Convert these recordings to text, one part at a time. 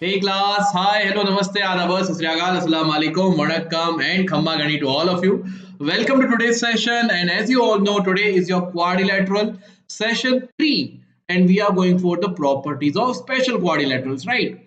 Hey class, hi, hello, namaste, adab, sat sri akal, assalamu alaikum, vanakkam, and khamma gani to all of you. Welcome to today's session, and as you all know, today is your quadrilateral session 3, and we are going for the properties of special quadrilaterals, right?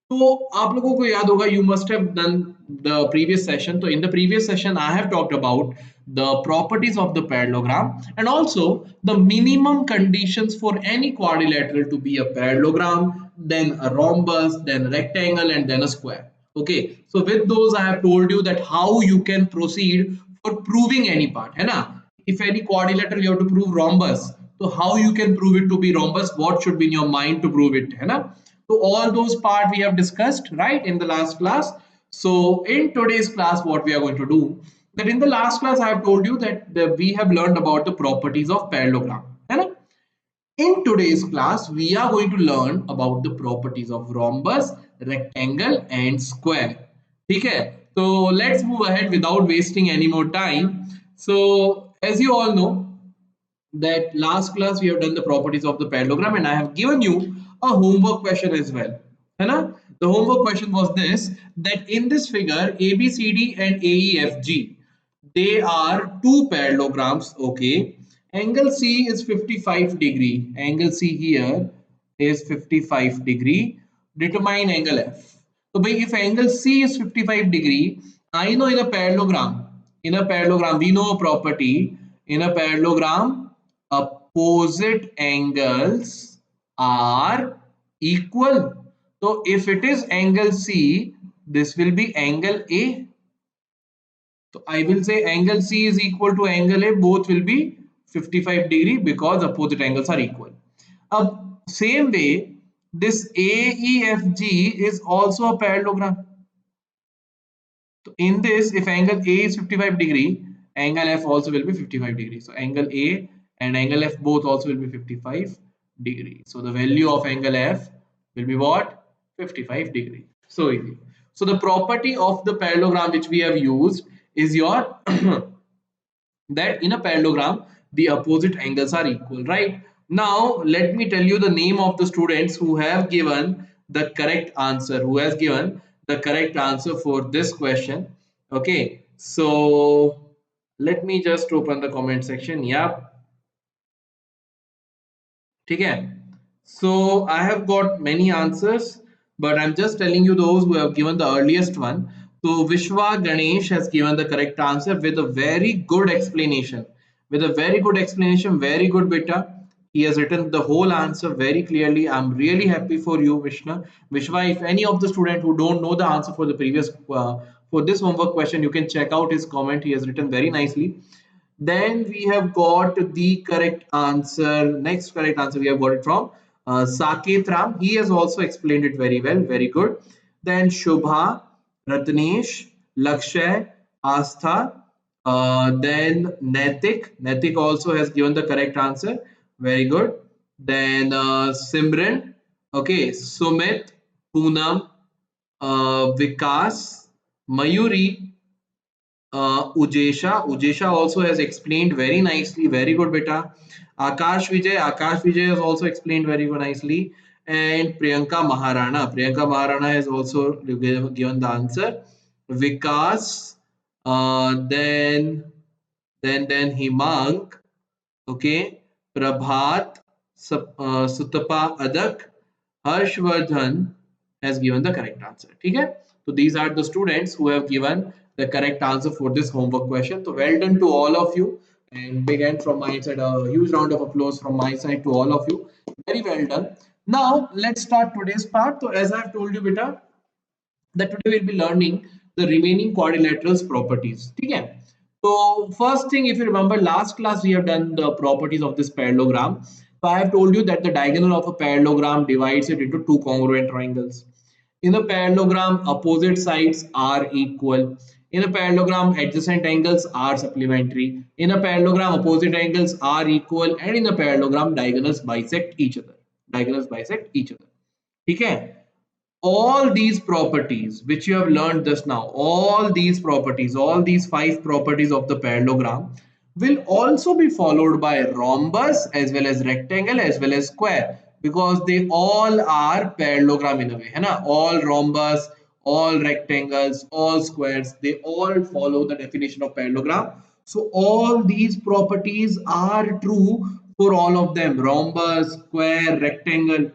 तो आप लोगों को याद होगा you must have done the previous session. So in the previous session I have talked about the properties of the parallelogram and also the minimum conditions for any quadrilateral to be a parallelogram, then a rhombus, then a rectangle, and then a square. Okay, so with those I have told you that how you can proceed for proving any part, है ना? If any quadrilateral you have to prove rhombus, so how you can prove it to be rhombus, what should be in your mind to prove it, है ना? So all those part we have discussed right in the last class. So in today's class, what we are going to do, that in the last class I have told you that we have learned about the properties of parallelogram. Right? In today's class, we are going to learn about the properties of rhombus, rectangle, and square. Okay, so let's move ahead without wasting any more time. So as you all know, that last class we have done the properties of the parallelogram and I have given you a homework question as well. है ना? The homework question was this, that in this figure ABCD and AEFG, they are two parallelograms. Okay, angle C is 55 degree, angle C here is 55 degree. Determine angle F. So if angle C is 55 degree, I know in a parallelogram we know a property. In a parallelogram, opposite angles are equal. So if it is angle C, this will be angle A. So I will say angle C is equal to angle A, both will be 55 degree because opposite angles are equal. Same way, this AEFG is also a parallelogram. So in this, if angle A is 55 degree, angle F also will be 55 degree. So angle A and angle F both also will be 55 degree. So the value of angle F will be what? 55 degree. So easy. So the property of the parallelogram which we have used is your that in a parallelogram the opposite angles are equal, right? Now let me tell you the name of the students who have given the correct answer, who has given the correct answer for this question. Okay, so let me just open the comment section. Yep, okay. So I have got many answers, but I'm just telling you those who have given the earliest one. So Vishwa Ganesh has given the correct answer with a very good explanation, very good beta. He has written the whole answer very clearly. I'm really happy for you, Vishwa. If any of the student who don't know the answer for the previous for this homework question, you can check out his comment. He has written very nicely. Then we have got the correct answer. Next correct answer we have got it from Saket Ram. He has also explained it very well. Very good. Then Shubha, Ratnesh, Lakshay, Astha. Then Naitik. Naitik also has given the correct answer. Very good. Then Simran. Okay. Sumit, Poonam, Vikas, Mayuri, Ujesha also has explained very nicely. Very good, beta. Akash Vijay has also explained very good nicely. And Priyanka Maharana has also given the answer. Vikas, then Himang, okay, Prabhat, Sutapa Adak, Harshvardhan has given the correct answer. Okay? So these are the students who have given the correct answer for this homework question. So well done to all of you, and big hand from my side, a huge round of applause from my side to all of you. Very well done. Now let's start today's part. So as I've told you, beta, that today we'll be learning the remaining quadrilaterals properties. Okay? So first thing, if you remember last class we have done the properties of this parallelogram. So I have told you that the diagonal of a parallelogram divides it into two congruent triangles. In a parallelogram, opposite sides are equal. In a parallelogram, adjacent angles are supplementary. In a parallelogram, opposite angles are equal, and in a parallelogram, diagonals bisect each other. Diagonals bisect each other. Okay? All these properties which you have learned just now, all these properties, all these five properties of the parallelogram will also be followed by rhombus as well as rectangle as well as square. because they all are parallelogram in a way, है ना? All rhombus, all rectangles, all squares, they all follow the definition of parallelogram. So all these properties are true for all of them: rhombus, square, rectangle.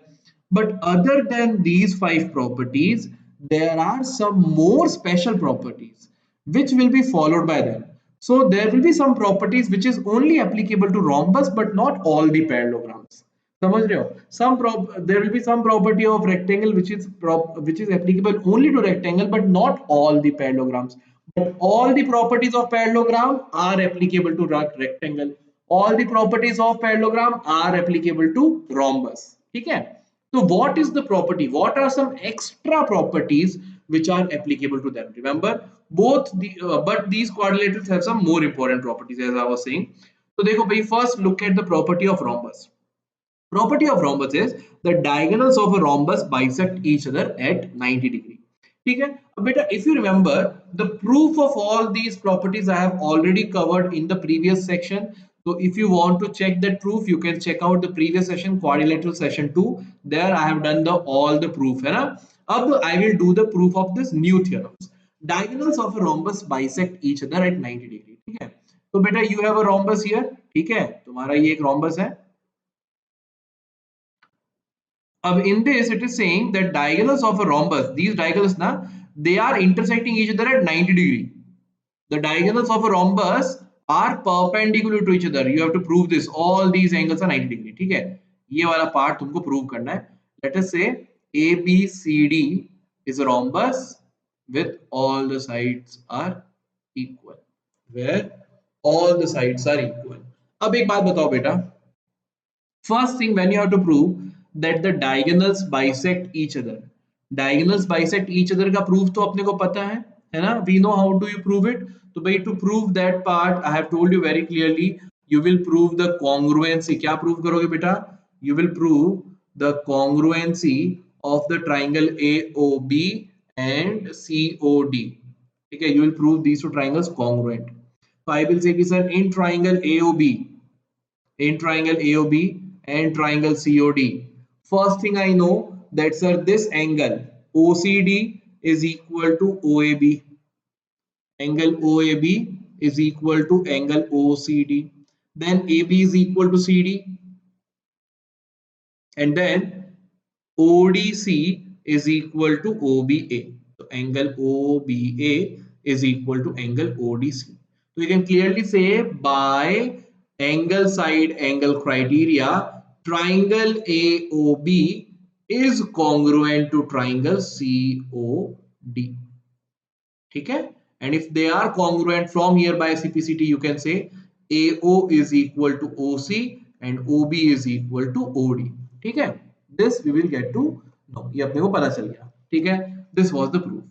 But other than these five properties, there are some more special properties which will be followed by them. So there will be some properties which is only applicable to rhombus but not all the parallelograms. समझ रहे हो? There will be some property of rectangle which is applicable only to rectangle but not all the parallelograms. But all the properties of parallelogram are applicable to rectangle. All the properties of parallelogram are applicable to rhombus. ठीक है? So what is the property? What are some extra properties which are applicable to them? Remember, but these quadrilaterals have some more important properties, as I was saying. So देखो भाई, first look at the property of rhombus. Property of rhombus is the diagonals of a rhombus bisect each other at 90 degree. ठीक है? अब बेटा, if you remember, the proof of all these properties I have already covered in the previous section. So if you want to check that proof, you can check out the previous session, quadrilateral session 2. There I have done all the proof, है ना? अब I will do the proof of this new theorems. Diagonals of a rhombus bisect each other at 90 degree. ठीक है? तो बेटा, you have a rhombus here. ठीक है? तुम्हारा ये एक rhombus है. In this, it is saying that diagonals of a rhombus, these diagonals na, they are intersecting each other at 90 degree. The diagonals of a rhombus are perpendicular to each other. You have to prove this. All these angles are 90 degree. ठीक है? ये वाला part तुमको prove करना है. Let us say ABCD is a rhombus with all the sides are equal. Where all the sides are equal. अब एक बात बताओ बेटा. First thing, when you have to prove that the diagonals bisect each other. Diagonals bisect each other का proof तो अपने को पता है ना? We know how do you prove it. तो भाई, to prove that part, I have told you very clearly, you will prove the congruency. क्या prove करोगे बेटा? You will prove the congruency of the triangle AOB and COD. ठीक है? You will prove these two triangles congruent. So I will say कि sir, in triangle AOB and triangle COD. First thing I know that sir, this angle OCD is equal to OAB. Angle OAB is equal to angle OCD. Then AB is equal to CD. And then ODC is equal to OBA. So angle OBA is equal to angle ODC. So you can clearly say by angle side angle criteria, triangle AOB is congruent to triangle COD. Okay? And if they are congruent from here by CPCT, you can say AO is equal to OC and OB is equal to OD. ठीक है? This we will get to know. ये अपने को पता चल गया. ठीक है? This was the proof.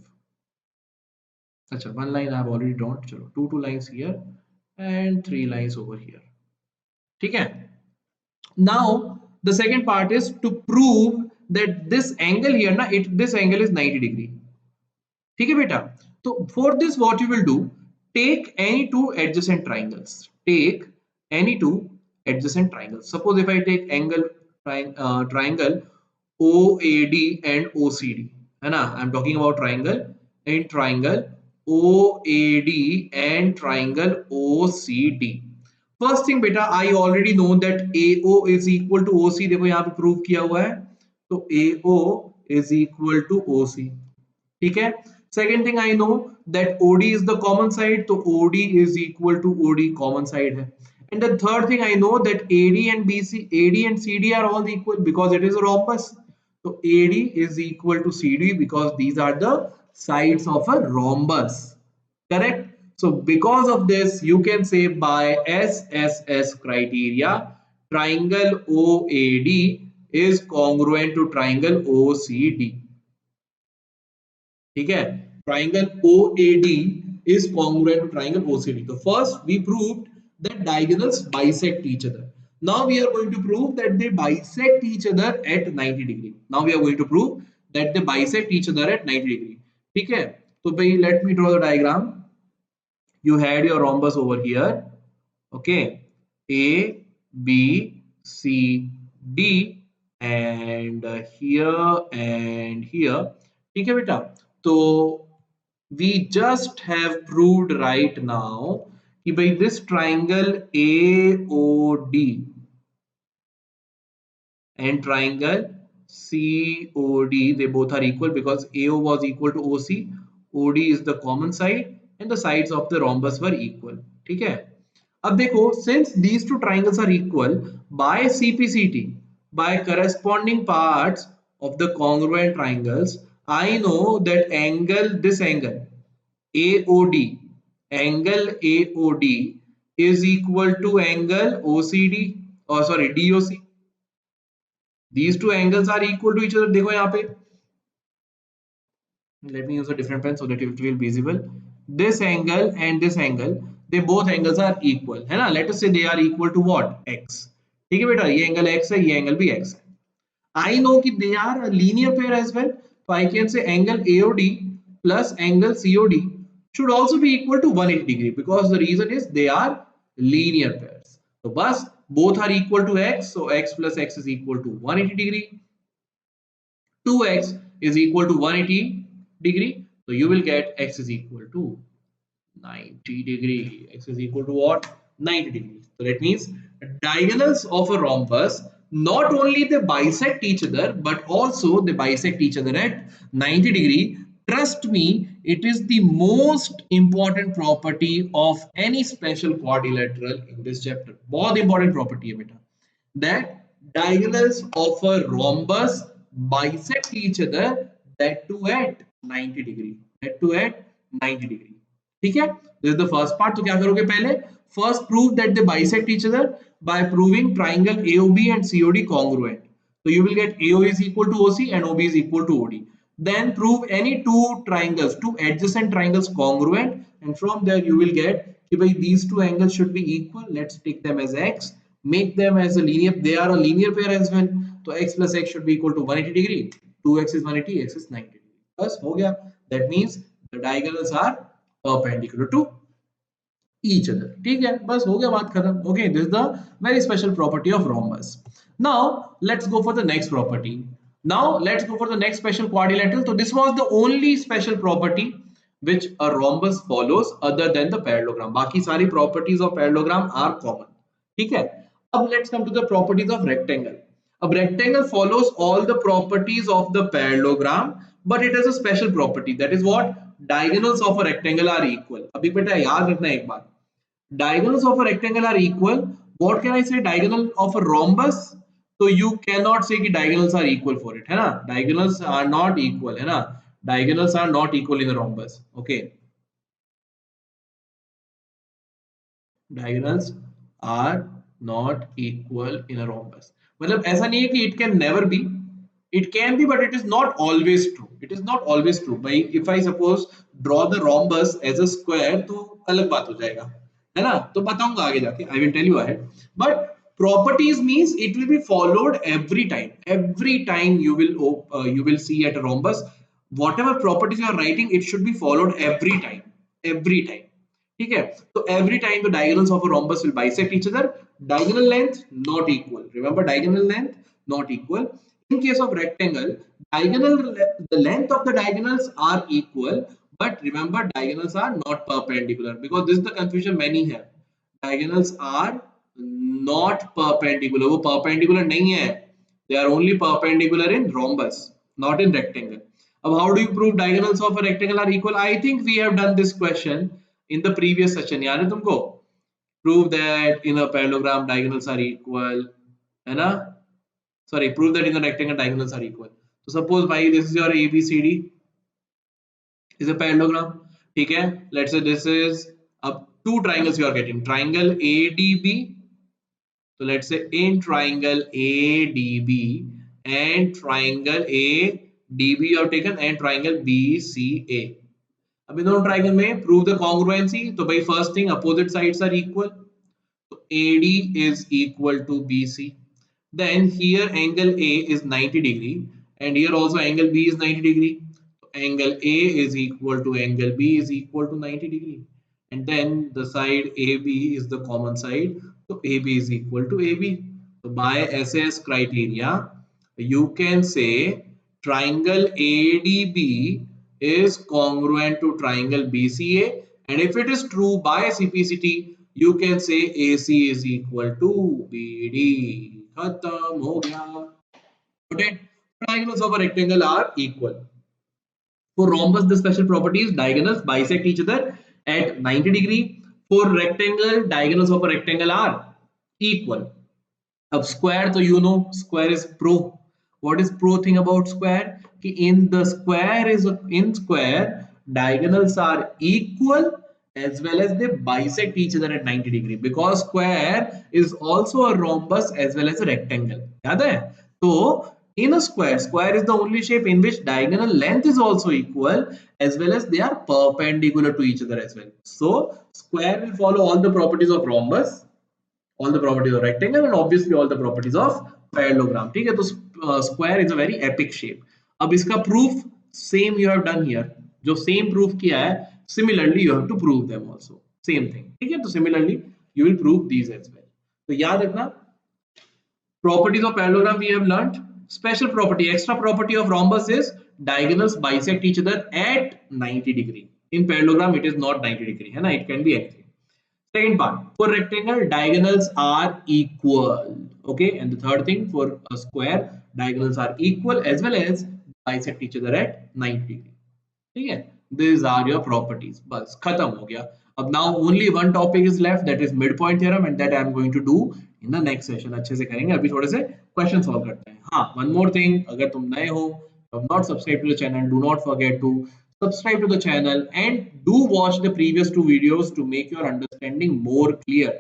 अच्छा, one line I have already drawn. चलो, two lines here and 3 lines over here. ठीक है? Now the second part is to prove that this angle here ना, this angle is 90 degree. ठीक है बेटा? So for this, what you will do? Take any two adjacent triangles. Take any two adjacent triangles. Suppose if I take triangle OAD and OCD, है ना? I'm talking about triangle OAD and triangle OCD. First thing बेटा, I already know that AO is equal to OC. देखो यहाँ पे prove किया हुआ है. तो AO is equal to OC. ठीक है? Second thing I know that OD is the common side. तो OD is equal to OD common side है. And the third thing I know that AD and CD are all equal because it is a rhombus. So AD is equal to CD because these are the sides of a rhombus. Correct? So because of this, you can say by SSS criteria, triangle OAD is congruent to triangle OCD. ठीक है? Triangle OAD is congruent to triangle OCD. So first we proved that diagonals bisect each other. Now we are going to prove that they bisect each other at 90 degree. Now we are going to prove that they bisect each other at 90 degree. ठीक है? तो भाई, let me draw the diagram. You had your rhombus over here. Okay, A, B, C, D, and here and here. ठीक है बेटा, तो we just have proved right now कि भाई this triangle AOD and triangle COD, they both are equal because AO was equal to OC, OD is the common side and the sides of the rhombus were equal. ठीक है, अब देखो, since these two triangles are equal, by CPCT, by corresponding parts of the congruent triangles, I know that angle, this angle AOD, angle AOD is equal to angle OCD, or sorry, DOC. These two angles are equal to each other. देखो यहाँ पे, let me use a different pen so that it will be visible. This angle and this angle, they both angles are equal, है ना? Let us say they are equal to what? X. ठीक है बेटा, ये angle x है, ये angle भी x है. I know कि they are a linear pair as well. So I can say angle AOD plus angle COD should also be equal to 180 degree because the reason is they are linear pairs. So bus both are equal to x, so x plus x is equal to 180 degree. 2x is equal to 180 degree, so you will get x is equal to 90 degree. X is equal to what? 90 degrees. So that means diagonals of a rhombus, not only they bisect each other but also they bisect each other at 90 degree. Trust me, it is the most important property of any special quadrilateral in this chapter. बहुत important property है बेटा, that diagonals of a rhombus bisect each other, that too at 90 degree, that too at 90 degree. ठीक है, this is the first part. तो क्या करोगे पहले, first prove that they bisect each other by proving triangle AOB and COD congruent. So you will get AO is equal to OC and OB is equal to OD. Then prove any two triangles, two adjacent triangles congruent, and from there you will get कि भाई these two angles should be equal. Let's take them as x, make them as a linear, they are a linear pair as well. So x plus x should be equal to 180 degree. 2x is 180, x is 90 degree. बस हो गया. That means the diagonals are perpendicular to each other. ठीक है, बस हो गया, बात खत्म. Okay, this is the very special property of rhombus. Now let's go for the next property. Now let's go for the next special quadrilateral. So this was the only special property which a rhombus follows other than the parallelogram. बाकी सारी properties of parallelogram are common. ठीक है, अब let's come to the properties of rectangle. A rectangle follows all the properties of the parallelogram, but it has a special property, that is what? Diagonals of a rectangle are equal. अभी बेटा याद रखना एक बात, diagonals of a rectangle are equal. What can I say? Diagonal of a rhombus, so you cannot say कि diagonals are equal for it, है ना? Diagonals are not equal, है ना? Diagonals are not equal in a rhombus. Okay, diagonals are not equal in a rhombus. मतलब ऐसा नहीं है कि it can never be, it can be, but it is not always true. It is not always true. भाई if I suppose draw the rhombus as a square तो अलग बात हो जाएगा, है ना? तो बताऊंगा आगे जाके, I will tell you ahead. But properties means it will be followed every time. Every time you will see at a rhombus, whatever properties you are writing, it should be followed every time. Every time. ठीक है, तो every time the diagonals of a rhombus will bisect each other. Diagonal length not equal. Remember, diagonal length not equal. In case of rectangle, the length of the diagonals are equal, but remember diagonals are not perpendicular, because this is the confusion many have. Diagonals are not perpendicular. वो perpendicular नहीं है. They are only perpendicular in rhombus, not in rectangle. अब how do you prove diagonals of a rectangle are equal? I think we have done this question in the previous session. याद है तुमको? Prove that in a parallelogram diagonals are equal, है ना? Sorry, prove that in the rectangle diagonals are equal. So suppose भाई this is your ABCD is a parallelogram. ठीक है? Let's say this is two triangles you are getting. Triangle ADB. So let's say in triangle ADB and triangle ADB you have taken and triangle BCA. अब इन दोनों triangle में prove the congruency. तो भाई first thing, opposite sides are equal, तो AD is equal to BC. Then here angle A is 90 degree and here also angle B is 90 degree. So angle A is equal to angle B is equal to 90 degree. And then the side AB is the common side. So AB is equal to AB. So by SAS criteria, you can say triangle ADB is congruent to triangle BCA, and if it is true by CPCT, you can say AC is equal to BD. Khatam ho gaya. Noted. Triangles of a rectangle are equal. For rhombus, the special property is diagonals bisect each other at 90 degree. For rectangle, diagonals of a rectangle are equal. अब square तो you know square is pro. What is pro thing about square? कि in the square is in square diagonals are equal as well as they bisect each other at 90 degree because square is also a rhombus as well as a rectangle. याद है? तो in a square, square is the only shape in which diagonal length is also equal as well as they are perpendicular to each other as well. So square will follow all the properties of rhombus, all the properties of rectangle, and obviously all the properties of parallelogram. ठीक है? तो square is a very epic shape. अब इसका proof same you have done here. जो same proof किया है, similarly you have to prove them also. Same thing. ठीक है? तो similarly you will prove these as well. तो याद रखना, properties of parallelogram we have learnt. Special property, extra property of rhombus is diagonals bisect each other at 90 degree. In parallelogram it is not 90 degree, है ना? It can be anything. Second part, for rectangle, diagonals are equal. Okay, and the third thing, for a square, diagonals are equal as well as bisect each other at 90 degree. ठीक है? These are your properties. बस खत्म हो गया. अब now only one topic is left, that is midpoint theorem, and that I am going to do in the next session. अच्छे से करेंगे. अभी थोड़े से question solve करते हैं. हाँ, one more thing, अगर तुम नए हो, have not subscribed to the channel, do not forget to subscribe to the channel and do watch the previous two videos to make your understanding more clear.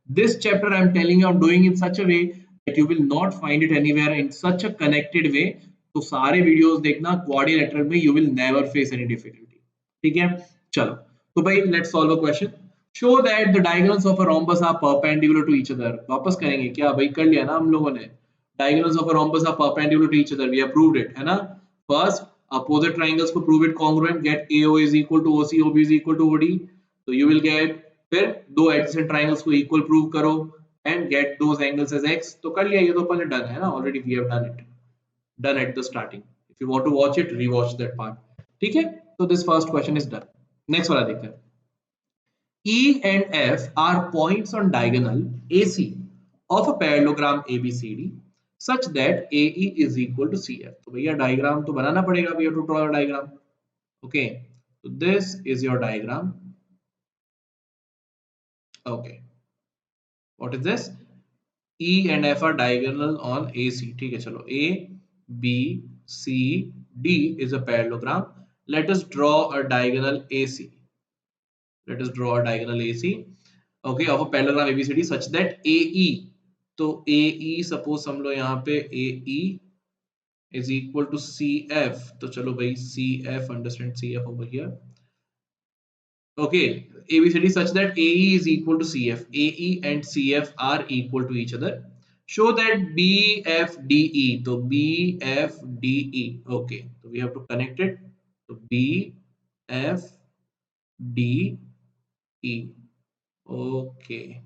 This chapter I am telling you, I am doing in such a way that you will not find it anywhere in such a connected way. तो सारे videos देखना quadrilateral में, you will never face any difficulty. ठीक है? चलो, तो भाई let's solve a question. Show that the diagonals of a rhombus are perpendicular to each other. वापस करेंगे क्या भाई? कर लिया ना हम लोगों ने. Diagonals of a rhombus are perpendicular to each other, we have proved it, है ना? फर्स्ट opposite triangles को prove it congruent, get AO is equal to OC, OB is equal to OD. तो you will get, फिर दो adjacent triangles को equal prove करो and get those angles as x. तो कर लिया, ये तो अपन ने done है ना, already we have done it. Done at the starting. If you want to watch it, rewatch that part. ठीक है? So this first question is done. Next वाला देखते हैं. E and F are points on diagonal AC of a parallelogram ABCD such that AE is equal to CF. तो भैया diagram तो बनाना पड़ेगा. We have to draw a diagram. Okay. So this is your diagram. Okay. What is this? E and F are diagonal on AC. ठीक है, चलो. A, B, C, D is a parallelogram. Let us draw a diagonal AC. Let us draw a diagonal AC. Okay, of a parallelogram ABCD such that AE. तो AE suppose हम लोग यहाँ पे AE is equal to CF. तो चलो भाई CF, understand CF over here. Okay, ABCD such that AE is equal to CF. AE and CF are equal to each other. Show that BFDE. तो BFDE. Okay, so we have to connect it. So BFDE. Okay.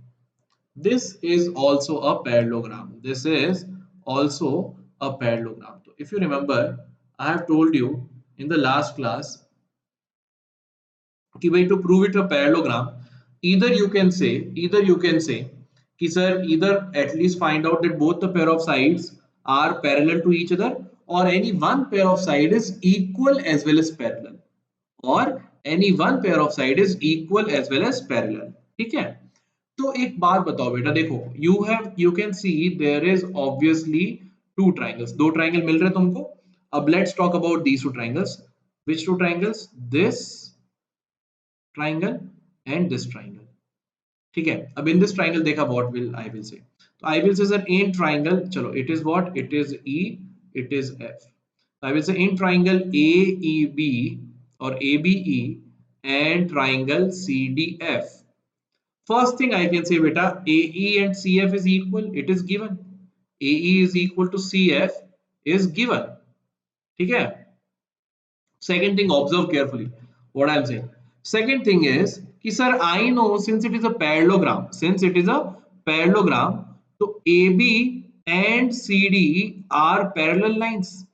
This is also a parallelogram. This is also a parallelogram. So if you remember, I have told you in the last class कि भाई to prove it a parallelogram, either you can say कि sir, either at least find out that both the pair of sides are parallel to each other, or any one pair of side is equal as well as parallel, or any one pair of side is equal as well as parallel. ठीक है? तो एक बात बताओ बेटा, देखो you can see there is obviously two triangles. दो triangle मिल रहे तुमको. अब let's talk about these two triangles. Which two triangles? This triangle and this triangle. ठीक है? अब in this triangle देखा, what will I will say? तो I will say sir, in triangle, चलो, it is what? It is E, it is F. So I will say in triangle AEB or ABE and triangle CDF. First thing I can say beta, AE and CF is equal. It is given. AE is equal to CF is given. ठीक है? Second thing, observe carefully what I am saying. Second thing is कि sir, I know since it is a parallelogram, तो AB and CD are parallel lines.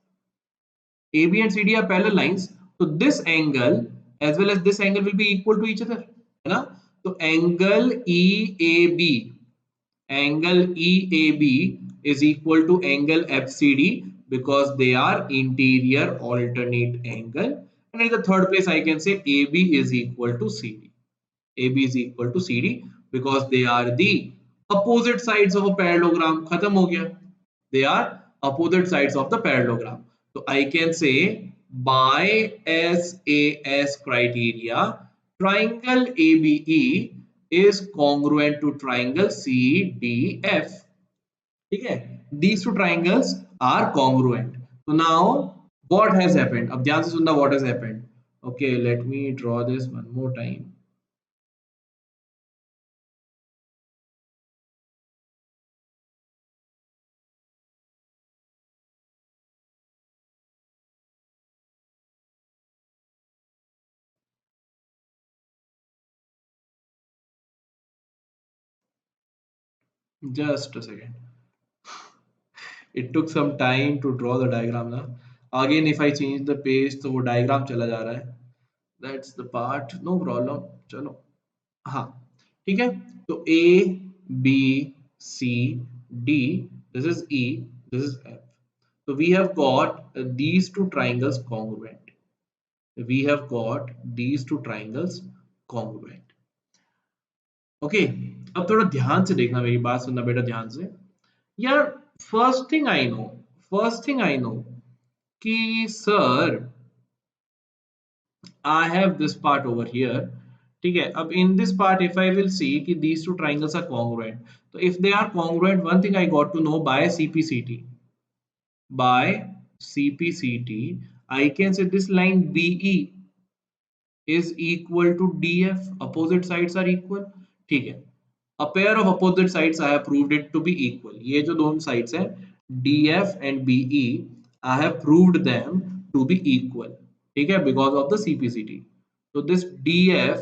AB and CD are parallel lines. So this angle as well as this angle will be equal to each other. है ना? So angle EAB is equal to angle FCD because they are interior alternate angle. And in the third place, I can say AB is equal to CD. AB is equal to CD because they are the opposite sides of a parallelogram. Khatam ho gaya. They are opposite sides of the parallelogram. So I can say by SAS criteria, triangle ABE is congruent to triangle CDF. Okay, these two triangles are congruent. So now what has happened? अब ध्यान से सुनना what has happened. Okay, let me draw this one more time. Just a second. It took some time to draw the diagram ना. Again, if I change the page, तो वो diagram चला जा रहा है. That's the part. No problem. चलो. हाँ. ठीक है. तो A, B, C, D. This is E. This is F. So we have got these two triangles congruent. We have got these two triangles congruent. Okay. अब थोड़ा ध्यान से देखना, मेरी बात सुनना बेटा ध्यान से. यार, फर्स्ट थिंग आई नो कि sir I have this part over here. ठीक है. अब in this part if I will see कि these two triangles are congruent, so if they are congruent, one thing I got to know by CPCT I can say this line BE is equal to DF. Opposite sides are equal. ठीक है. A pair of opposite sides I have proved it to be equal. ये जो दोनों sides हैं DF and BE I have proved them to be equal. ठीक है, because of the CPCT. So this DF,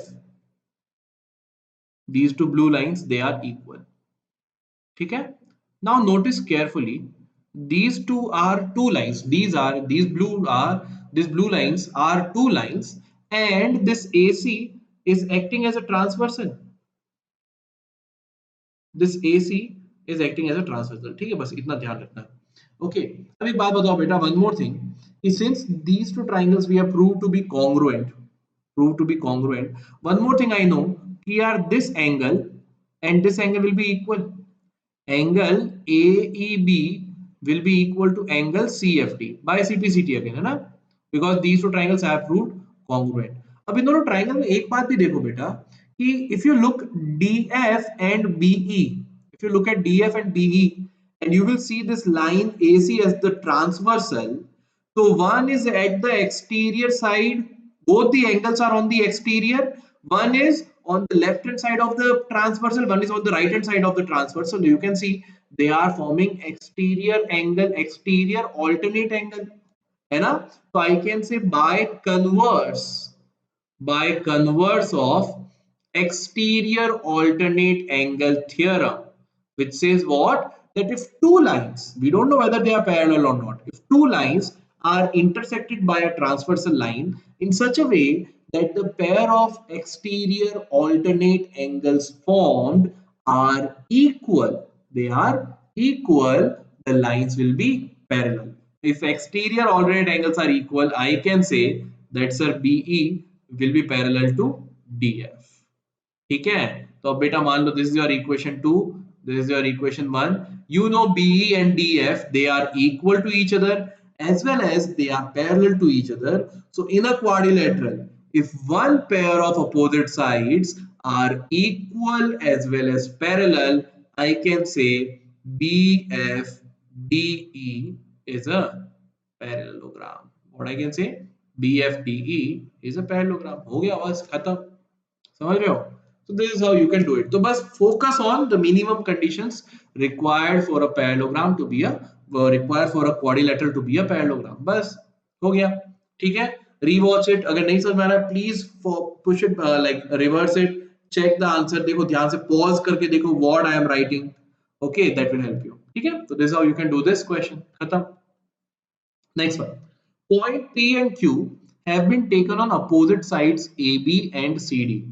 these two blue lines, they are equal. ठीक है. Now notice carefully. These two are two lines. These blue lines are two lines, and this AC is acting as a transversal. This AC is acting as a transversal. ठीक है, बस इतना ध्यान रखना. Okay. अब एक बात बताओ बेटा, one more thing. Since these two triangles we have proved to be congruent, one more thing I know, here this angle and this angle will be equal. Angle AEB will be equal to angle CFD by CPCT again, है ना? Because these two triangles I have proved congruent. अब इन दोनों triangle में एक बात भी देखो बेटा कि if you look DF and BE, if you look at DF and BE and you will see this line AC as the transversal. So one is at the exterior side, both the angles are on the exterior. One is on the left hand side of the transversal, one is on the right hand side of the transversal. You can see they are forming exterior angle, exterior alternate angle, है ना? So I can say by converse of exterior alternate angle theorem, which says what? That if two lines, we don't know whether they are parallel or not, if two lines are intersected by a transversal line in such a way that the pair of exterior alternate angles formed are equal, the lines will be parallel. If exterior alternate angles are equal, I can say that sir BE will be parallel to DF. ठीक है. तो अब बेटा मान लो, this is your equation 2, this is your equation 1. You know BE and DF, they are equal to each other as well as they are parallel to each other. So in a quadrilateral, if one pair of opposite sides are equal as well as parallel, I can say BFDE is a parallelogram. What I can say? BFDE is a parallelogram. हो गया, बस खत्म. समझ रहे हो? So this is how you can do it. तो बस focus on the minimum conditions required for a parallelogram to be a required for a quadrilateral to be a parallelogram. बस हो गया. ठीक है. Rewatch it. अगर नहीं समझ में आ रहा है, please push it like reverse it. Check the answer. देखो ध्यान से pause करके देखो what I am writing. Okay, that will help you. ठीक है, तो this is how you can do this question. खत्म. Next one. Point P and Q have been taken on opposite sides AB and CD.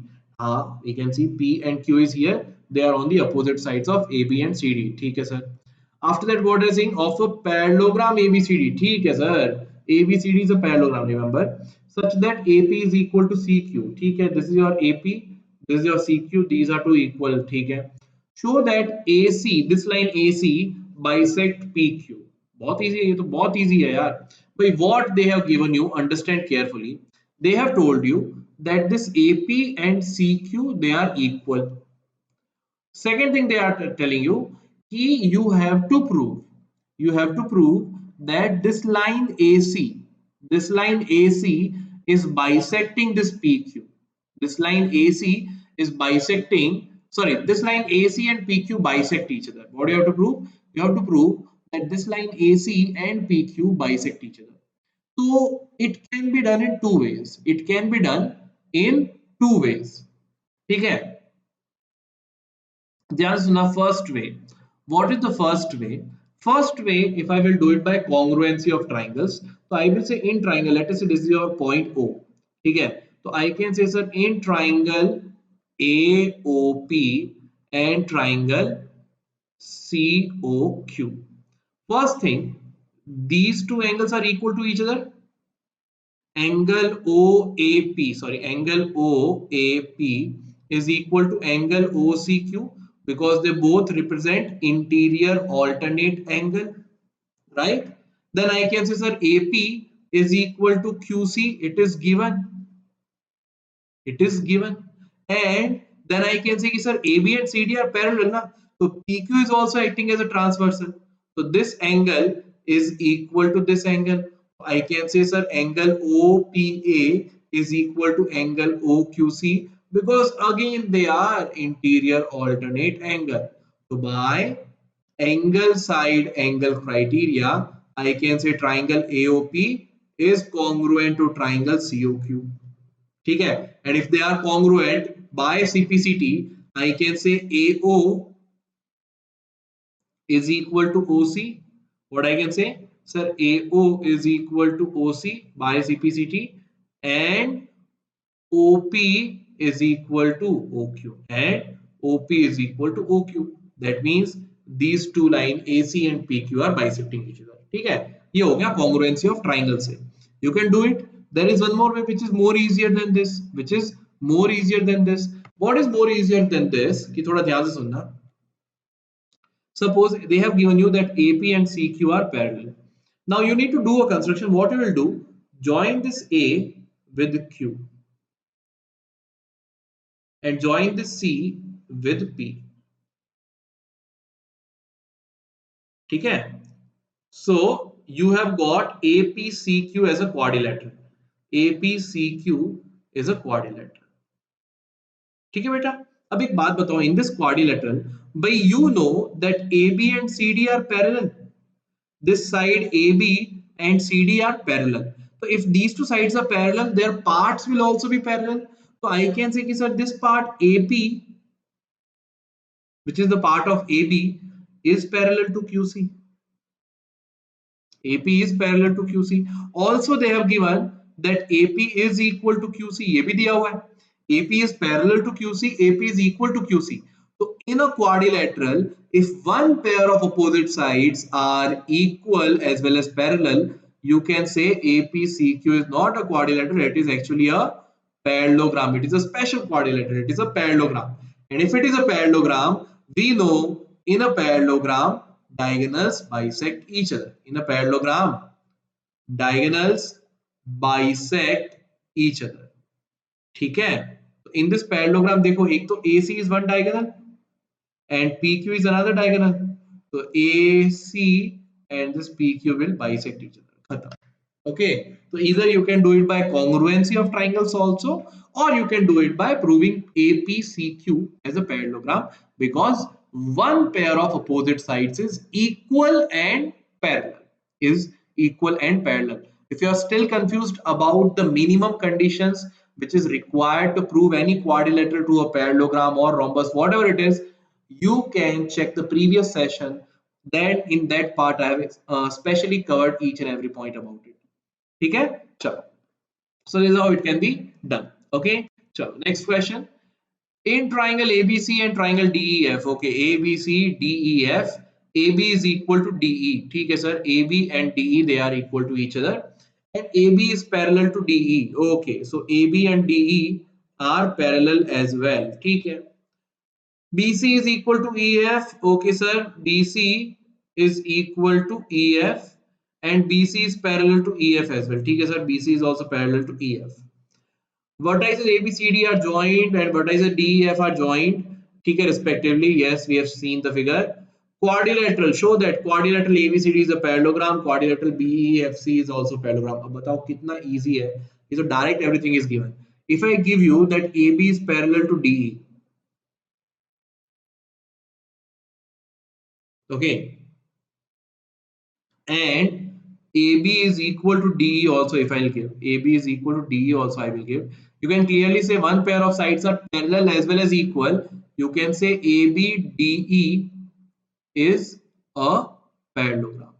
We can see P and Q is here. They are on the opposite sides of AB and CD. ठीक है sir. After that, what is saying of a parallelogram ABCD? ठीक है sir. ABCD is a parallelogram. Remember, such that AP is equal to CQ. ठीक है. This is your AP. This is your CQ. These are two equal. ठीक है. Show that AC, this line AC bisect PQ. बहुत easy है, ये तो बहुत easy है यार. By what they have given you, understand carefully. They have told you that this AP and CQ they are equal. Second thing they are telling you, you have to prove that this line AC is bisecting this PQ. This line AC is bisecting, sorry, this line AC and PQ bisect each other. What do you have to prove? You have to prove that this line AC and PQ bisect each other. So it can be done in two ways. It can be done in two ways. ठीक है. There's the first way. What is the first way? First way, if I will do it by congruency of triangles, so I will say in triangle, let us say this is your point O. Okay, so I can say sir in triangle AOP and triangle COQ. First thing, these two angles are equal to each other. Angle OAP, sorry, angle OAP is equal to angle OCQ because they both represent interior alternate angle, right? Then I can say sir AP is equal to QC. It is given. It is given. And then I can say sir AB and CD are parallel na? So PQ is also acting as a transversal. So this angle is equal to this angle. I can say sir angle OPA is equal to angle OQC because again they are interior alternate angle. So by angle side angle criteria, I can say triangle AOP is congruent to triangle COQ. ठीक है, and if they are congruent by CPCT, I can say AO is equal to OC. What I can say, sir, AO is equal to OC by CPCT and OP is equal to OQ and OP is equal to OQ. That means these two line AC and PQ are bisecting each other. ठीक है, ये हो गया congruency of triangle से. You can do it. There is one more way which is more easier than this. Which is more easier than this. What is more easier than this? कि थोड़ा ध्यान से सुनना. Suppose they have given you that AP and CQ are parallel. Now you need to do a construction. What you will do? Join this A with Q and join this C with P. ठीक है. So you have got APCQ as a quadrilateral. APCQ is a quadrilateral. ठीक है बेटा. अब एक बात बताओ, in this quadrilateral, by you know that AB and CD are parallel. This side AB and CD are parallel. So if these two sides are parallel, their parts will also be parallel. So I can say कि sir this part AP, which is the part of AB, is parallel to QC. AP is parallel to QC. Also, they have given that AP is equal to QC. ये भी दिया हुआ है. AP is parallel to QC. AP is equal to QC. So, in a quadrilateral, if one pair of opposite sides are equal as well as parallel, you can say APCQ is not a quadrilateral. It is actually a parallelogram. It is a special quadrilateral. It is a parallelogram. And if it is a parallelogram, we know in a parallelogram, diagonals bisect each other. In a parallelogram, diagonals bisect each other. ठीक है. In this parallelogram देखो, एक तो AC is one diagonal and PQ is another diagonal. So AC and this PQ will bisect each other. खत्म. Okay, so either you can do it by congruency of triangles also, or you can do it by proving APCQ as a parallelogram because one pair of opposite sides is equal and parallel. Is equal and parallel. If you are still confused about the minimum conditions which is required to prove any quadrilateral to a parallelogram or rhombus, whatever it is, you can check the previous session then in that part I have specially covered each and every point about it. ठीक है, चलो. So this is how it can be done. Okay, चलो next question. In triangle ABC and triangle DEF, okay, ABC DEF, AB is equal to DE. ठीक है sir, AB and DE they are equal to each other, and AB is parallel to DE. Okay, so AB and DE are parallel as well. ठीक है. BC is equal to EF. Okay, sir. BC is equal to EF, and BC is parallel to EF as well. Okay, sir. BC is also parallel to EF. Vertices ABCD are joined and vertices DEF are joined. Okay, respectively. Yes, we have seen the figure. Quadrilateral. Show that quadrilateral ABCD is a parallelogram. Quadrilateral BEFC is also parallelogram. अब बताओ कितना easy है. So direct everything is given. If I give you that AB is parallel to DE, okay, and AB is equal to DE also, if I'll give AB is equal to DE also I will give, you can clearly say one pair of sides are parallel as well as equal. You can say ABDE is a parallelogram.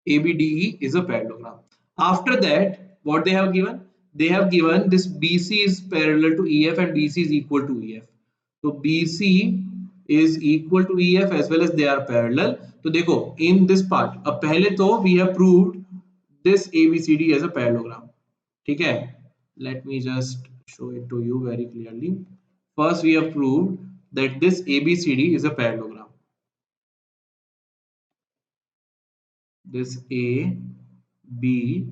ABDE is a parallelogram. After that, what they have given? They have given this BC is parallel to EF and BC is equal to EF. So BC is equal to EF as well as they are parallel. So देखो in this part अब पहले तो we have proved this ABCD as a parallelogram. ठीक है? Let me just show it to you very clearly. First we have proved that this ABCD is a parallelogram. This A, B,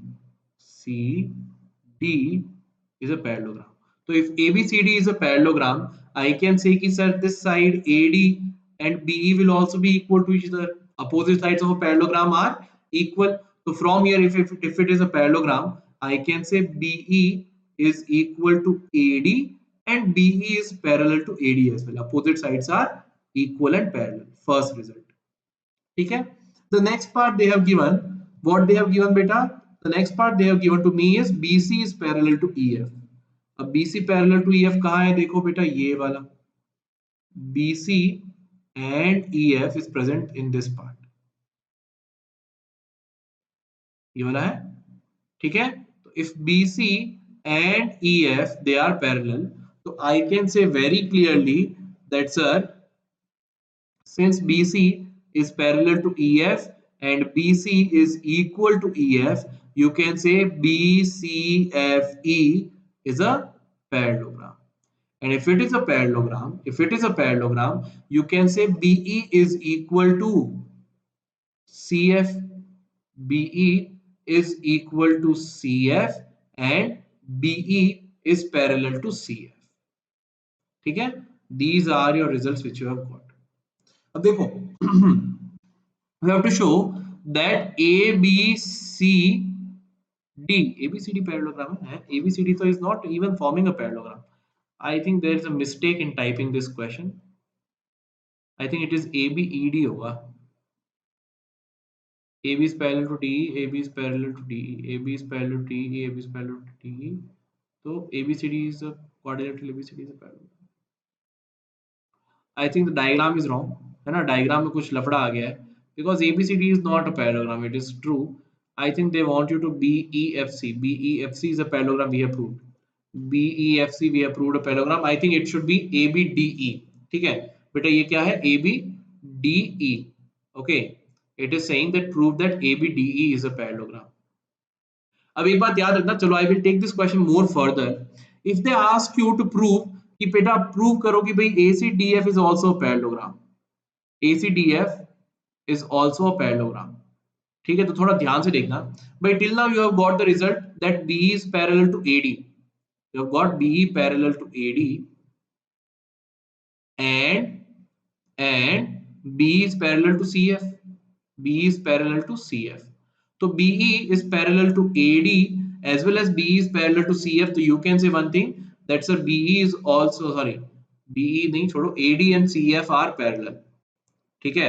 C, D is a parallelogram. So if ABCD is a parallelogram, I can say कि sir this side AD and BE will also be equal to each other. Opposite sides of a parallelogram are equal. So from here, if it is a parallelogram, I can say BE is equal to AD and BE is parallel to AD as well. Opposite sides are equal and parallel. First result. ठीक है. The next part they have given, what they have given beta, the next part they have given to me is BC is parallel to EF. अब BC parallel to EF कहाँ है, देखो बेटा ये वाला BC and EF is present in this part, ये वाला है. ठीक है. तो if BC and EF they are parallel, so I can say very clearly that sir, since BC is parallel to EF and BC is equal to EF, you can say BCFE is a parallelogram. And if it is a parallelogram, you can say BE is equal to CF. BE is equal to CF and BE is parallel to CF. ठीक है? These are your results which you have got. अब देखो we have to show that ABCD parallelogram hai. ABCD so is not even forming a parallelogram. I think there is a mistake in typing this question. I think it is ABED होगा. AB is parallel to DE, AB is parallel to DE, AB is parallel to DE, AB is parallel to DE. So ABCD is a quadrilateral, ABCD is a parallel. I think the diagram is wrong, है ना. Diagram में कुछ लफड़ा आ गया है, because ABCD is not a parallelogram. It is true. I think they want you to BEFC. BEFC is a parallelogram we have proved. BEFC we have proved a parallelogram. I think it should be ABDE. ठीक है बेटा, ये क्या है ABDE. Okay, it is saying that prove that ABDE is a parallelogram. अब एक बात याद रखना, चलो I will take this question more further. If they ask you to prove कि बेटा प्रूव करो कि भाई ACDF is also a parallelogram, ACDF is also a parallelogram. ठीक है, तो थोड़ा ध्यान से देखना. भाई till now you have got the result that BE is parallel to AD. You have got BE parallel to AD and BE is parallel to CF. BE is parallel to CF. So BE is parallel to AD as well as BE is parallel to CF. So you can say one thing, that sir BE is also, sorry, BE नहीं छोड़ो, AD and CF are parallel. ठीक है,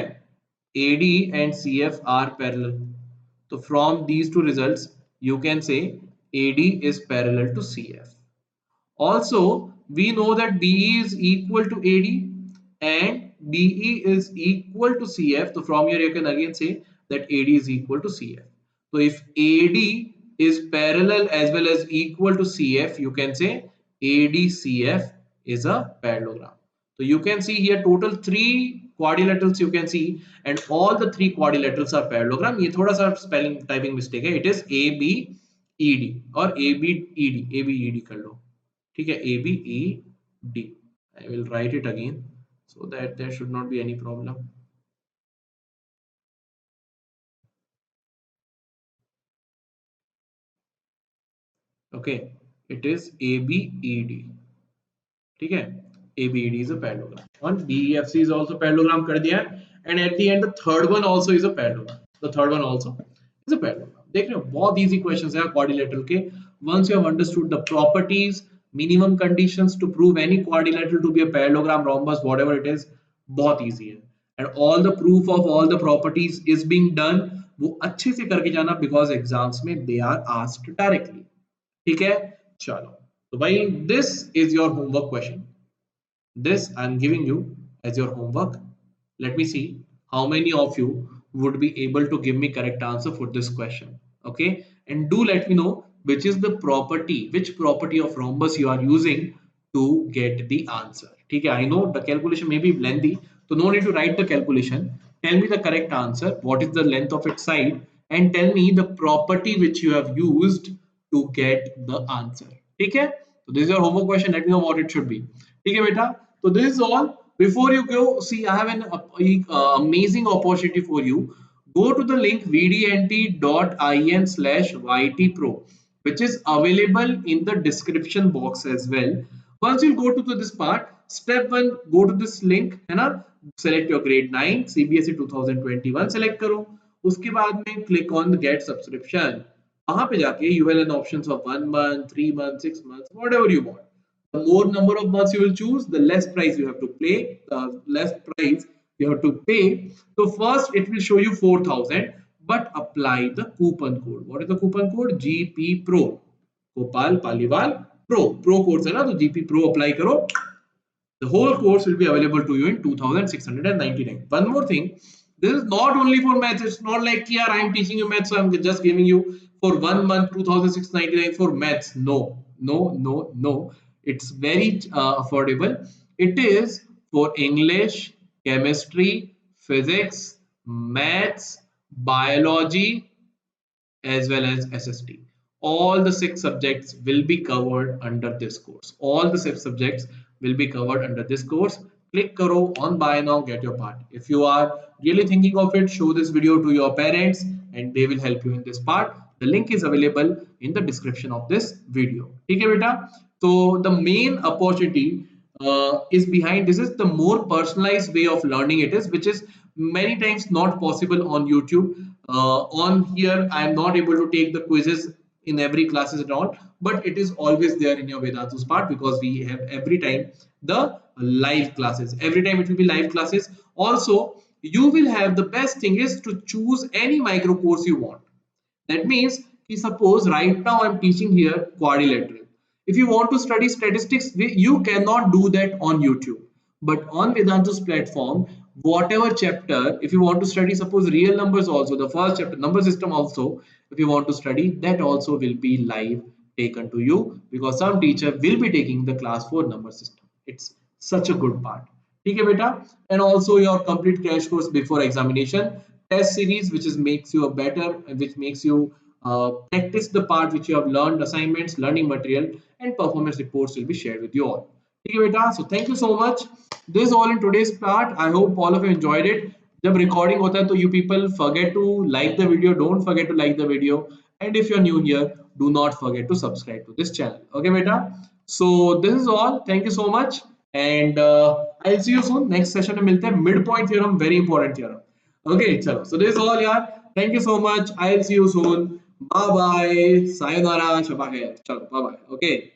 AD and CF are parallel. So from these two results you can say AD is parallel to CF. Also we know that BE is equal to AD and BE is equal to CF, so from here you can again say that AD is equal to CF. So if AD is parallel as well as equal to CF, you can say ADCF is a parallelogram. So you can see here total 3 quadrilaterals you can see, and all the 3 quadrilaterals are parallelogram. ये थोड़ा सा spelling typing mistake है. It is ABED और ABED कर लो. ठीक है, ABED. I will write it again so that there should not be any problem. Okay, it is ABED. ठीक है, ABED is a parallelogram. And DEFC is also parallelogram कर दिया है. And at the end the third one also is a parallelogram. The third one also is a parallelogram. देख रहे हो बहुत easy questions है quadrilateral के. Once you have understood the properties, minimum conditions to prove any quadrilateral to be a parallelogram, rhombus, whatever it is, बहुत easy है. And all the proof of all the properties is being done. वो अच्छे से करके जाना because exams में they are asked directly. ठीक है, चलो. So भाई, this is your homework question. This I'm giving you as your homework. Let me see how many of you would be able to give me correct answer for this question. Okay, and do let me know which is the property, which property of rhombus you are using to get the answer. Okay, I know the calculation may be lengthy, so no need to write the calculation. Tell me the correct answer, what is the length of its side, and tell me the property which you have used to get the answer. Okay, so this is your homework question. Let me know what it should be. Okay, beta. So this is all. Before you go, see, I have an amazing opportunity for you. Go to the link vdnt.in/ytpro, which is available in the description box as well. Once you go to this part, step 1, go to this link, है ना? Select your grade 9 CBSE 2021 select करो. उसके बाद में click on get subscription. वहां पे जाके you will have options of 1 month, 3 months, 6 months, whatever you want. The more number of months you will choose, the less price you have to pay, the less price you have to pay. So first it will show you 4,000, but apply the coupon code. What is the coupon code? GP Pro. Gopal Paliwal Pro. Pro course है ना, तो GP Pro apply करो. The whole course will be available to you in 2,699. One more thing, this is not only for maths. It's not like here I am teaching you maths, so I'm just giving you for 1 month 2,699 for maths. No, no, no, no. It's very affordable. It is for English, chemistry, physics, maths, biology, as well as SST. All the 6 subjects will be covered under this course. All the 6 subjects will be covered under this course. Click karo on buy now, get your part. If you are really thinking of it, show this video to your parents and they will help you in this part. The link is available in the description of this video. Okay, beta? So the main opportunity is behind this is the more personalized way of learning it is, which is many times not possible on YouTube. On here I am not able to take the quizzes in every classes and all, but it is always there in your Vedantu's part because we have every time the live classes. Every time it will be live classes. Also, you will have, the best thing is to choose any micro course you want. That means, suppose right now I'm teaching here quadrilateral. If you want to study statistics, you cannot do that on YouTube. But on Vedantu's platform, whatever chapter, if you want to study, suppose real numbers also, the first chapter, number system also, if you want to study, that also will be live taken to you because some teacher will be taking the class for number system. It's such a good part. Okay, beta, and also your complete crash course before examination, test series, which is makes you a better, which makes you practice the part which you have learned, assignments, learning material, and performance reports will be shared with you all. Okay, beta. So thank you so much. This is all in today's part. I hope all of you enjoyed it. जब recording होता है तो you people forget to like the video. Don't forget to like the video. And if you're new here, do not forget to subscribe to this channel. Okay, beta. So this is all. Thank you so much. And I'll see you soon. Next session में मिलते हैं. Midpoint theorem, very important theorem. Okay, चलो. So this is all, यार. Thank you so much. I'll see you soon. Bye bye. Sayonara. Shabba khair. Chalo, bye bye. Okay.